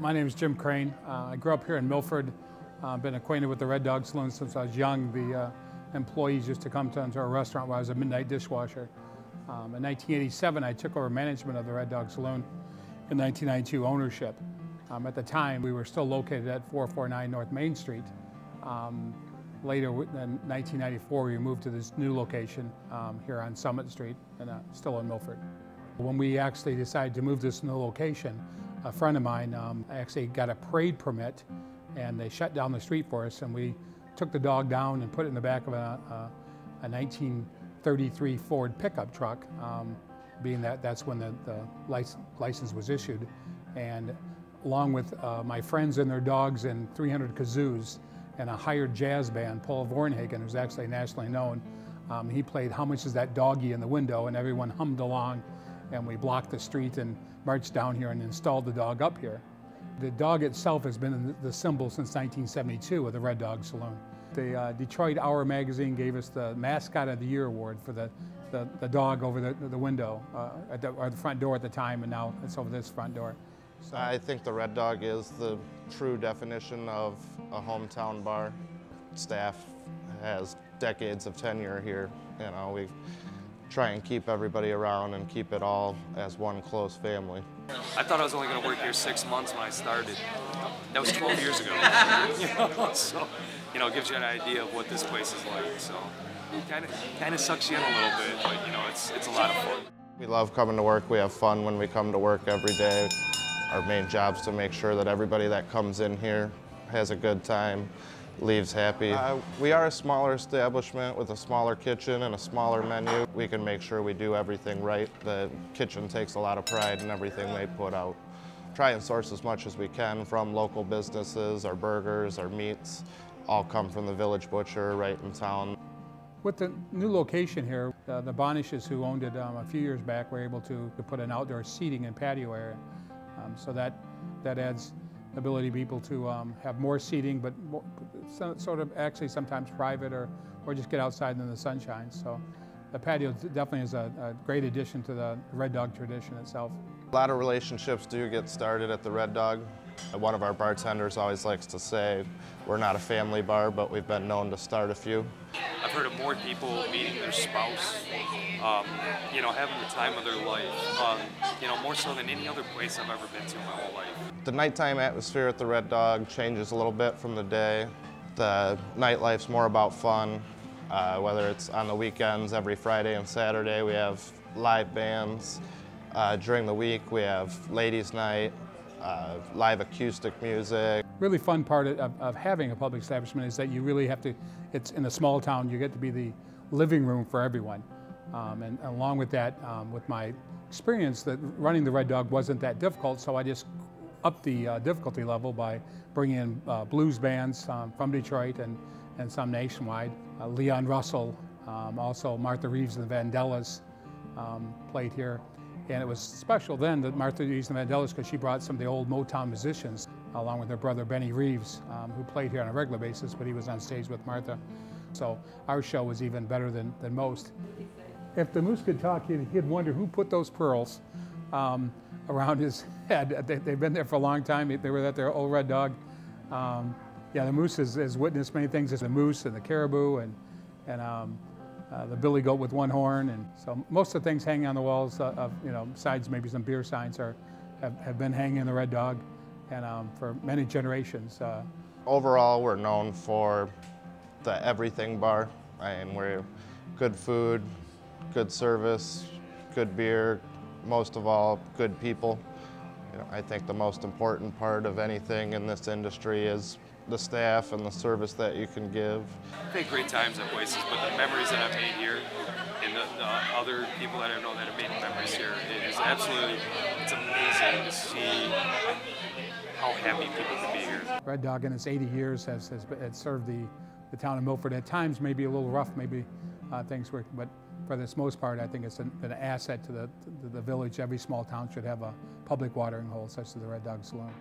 My name is Jim Crane. I grew up here in Milford. Been acquainted with the Red Dog Saloon since I was young. The employees used to come to our restaurant while I was a midnight dishwasher. In 1987, I took over management of the Red Dog Saloon. In 1992, ownership. At the time, we were still located at 449 North Main Street. Later, in 1994, we moved to this new location here on Summit Street, and still in Milford. When we actually decided to move this new location, a friend of mine actually got a parade permit, and they shut down the street for us, and we took the dog down and put it in the back of a 1933 Ford pickup truck, being that that's when the license was issued. And along with my friends and their dogs and 300 kazoos and a hired jazz band, Paul Vornhagen, who's actually nationally known, he played How Much Is That Doggy in the window, and everyone hummed along, and we blocked the street and marched down here and installed the dog up here. The dog itself has been the symbol since 1972 of the Red Dog Saloon. The Detroit Hour magazine gave us the Mascot of the Year award for the dog over the window, or the front door at the time, and now it's over this front door. So I think the Red Dog is the true definition of a hometown bar. Staff has decades of tenure here. You know, we try and keep everybody around and keep it all as one close family. I thought I was only going to work here 6 months when I started. That was 12 years ago. So, it gives you an idea of what this place is like. So, it kind of sucks you in a little bit, but it's a lot of fun. We love coming to work. We have fun when we come to work every day. Our main job is to make sure that everybody that comes in here has a good time, leaves happy. We are a smaller establishment with a smaller kitchen and a smaller menu. We can make sure we do everything right. The kitchen takes a lot of pride in everything they put out. Try and source as much as we can from local businesses. Our burgers, our meats, all come from the village butcher right in town. with the new location here, the Bonishes, who owned it a few years back, were able to put an outdoor seating and patio area. So that adds ability to people to have more seating, but more, sort of actually sometimes private or just get outside in the sunshine. So the patio definitely is a great addition to the Red Dog tradition itself. A lot of relationships do get started at the Red Dog. One of our bartenders always likes to say, we're not a family bar, but we've been known to start a few. I've heard of more people meeting their spouse, having the time of their life, more so than any other place I've ever been to in my whole life. The nighttime atmosphere at the Red Dog changes a little bit from the day. The nightlife's more about fun, whether it's on the weekends, every Friday and Saturday we have live bands. During the week we have ladies' night, live acoustic music. Really fun part of having a public establishment is that you really have to, it's in a small town, you get to be the living room for everyone. And along with that, with my experience, that running the Red Dog wasn't that difficult, so I just upped the difficulty level by bringing in blues bands from Detroit and some nationwide. Leon Russell, also Martha Reeves and the Vandellas played here. And it was special then that Martha Reeves and the Vandellas, because she brought some of the old Motown musicians, along with their brother Benny Reeves, who played here on a regular basis, but he was on stage with Martha. So our show was even better than most. If the moose could talk, he'd wonder who put those pearls around his head. They've been there for a long time. They were at their old Red Dog. Yeah, the moose has witnessed many things. There's the moose and the caribou and the billy goat with one horn. And so most of the things hanging on the walls besides maybe some beer signs have been hanging in the Red Dog and for many generations. Overall, we're known for the everything bar, and we're good food, good service, good beer, most of all, good people. I think the most important part of anything in this industry is the staff and the service that you can give. I've had great times at places, but the memories that I've made here and the other people that I know that have made memories here, it's amazing to see how happy people can be here. Red Dog in its 80 years has served the town of Milford. At times maybe a little rough, maybe things were, but for this most part I think it's been an asset to the village. Every small town should have a public watering hole such as the Red Dog Saloon.